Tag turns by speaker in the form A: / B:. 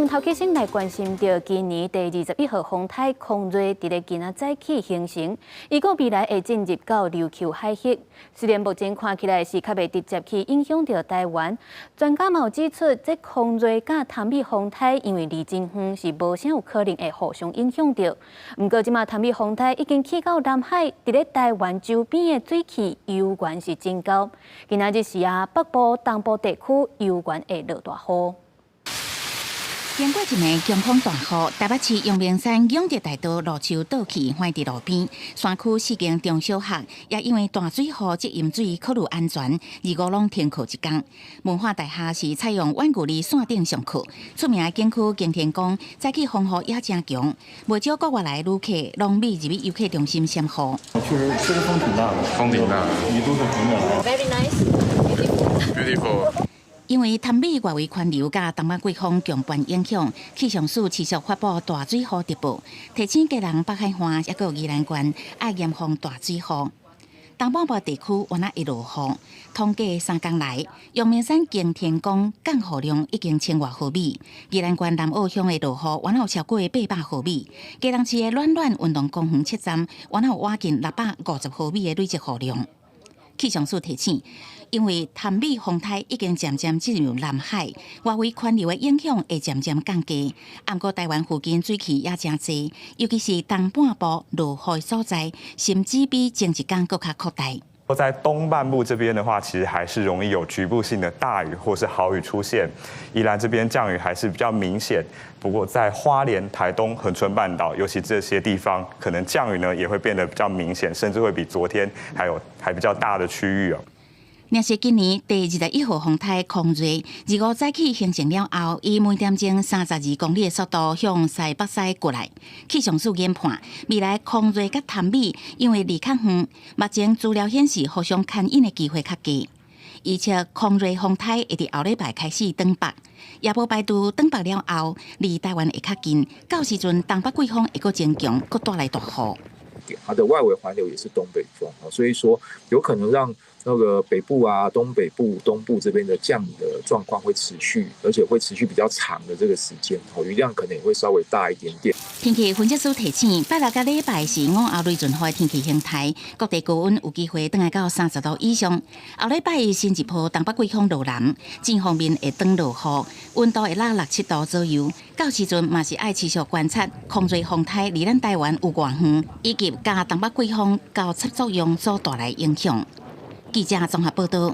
A: 先头起先来关心到今年第21号风台空瑞伫咧今仔早起形成，预估未来会进入到琉球海域。虽然目前看起来是较未直接去影响到台湾，专家嘛有指出，这空瑞甲潭美风台因为离真远，是无啥有可能会互相影响到。不过，即马潭美风台已经去到南海，伫咧台湾周边的水汽有关是真高。今仔日是北部、东部地区有关会落大雨。
B: 经过一暝强风大雨，台北市阳明山永德大道路树倒去坏伫路边，山区4间中小学也因为大水雨积淹水，考虑安全，25拢停课一天。文化大厦是采用弯骨力线顶上课，出名的景区擎天宫早起风雨也真强，不少国外来的旅客拢美入游客中心闪雨。
C: 确实，这个风挺大的，
D: 风挺大的，
C: 雨都是平的。
E: Very nice,
D: beautiful。
B: 因为潭美外围环流甲东北季风强伴影响，气象署持续发布大水雨特报，提醒家人北海岸也有宜兰县爱严防大水雨。东半部地区原来会落雨，统计3天来，阳明山擎天宫降雨量已经1000多毫米，宜兰县南澳乡的落雨原来有超过800毫米，嘉南市的暖暖运动公园7站原来有挖近650毫米的累积雨量。气象署提醒，因为潭美风台已经渐渐进入南海，外围环流的影响会渐渐降低。不过台湾附近水汽也真多，尤其是东半部落雨的所在，甚至比前一天更加扩大。
F: 在东半部这边的话，其实还是容易有局部性的大雨或是豪雨出现。宜兰这边降雨还是比较明显，不过在花莲、台东、恒春半岛，尤其这些地方，可能降雨呢也会变得比较明显，甚至会比昨天还比较大的区域哦。
B: 若是今年第21号风台空瑞25早起形成了后，以每点钟32公里的速度向西北西过来。气象署研判，未来空瑞甲潭美因为离较远，目前资料显示互相牵引的机会较低。而且空瑞风台会伫后礼拜开始东北，也无排除东北了后，离台湾会较近，到时阵东北季风会搁增强，搁带来大雨。
G: 它的外围环流也是东北风，所以说有可能让那个北部啊、东北部、东部这边的降雨的状况会持续，而且会持续比较长的这个时间，雨量可能也会稍微大一点点。
B: 天气分析师提醒，拜六甲礼拜是午后雷阵雨的天气形态，各地高温有机会登来到30度以上。后礼拜新一波东北季风落南，正方面会转落雨，温度会落6、7度左右。到时阵嘛是爱持续观察空瑞风台离咱台湾有偌远，以及甲东北季风交叉作用所带来影响。记者综合报道。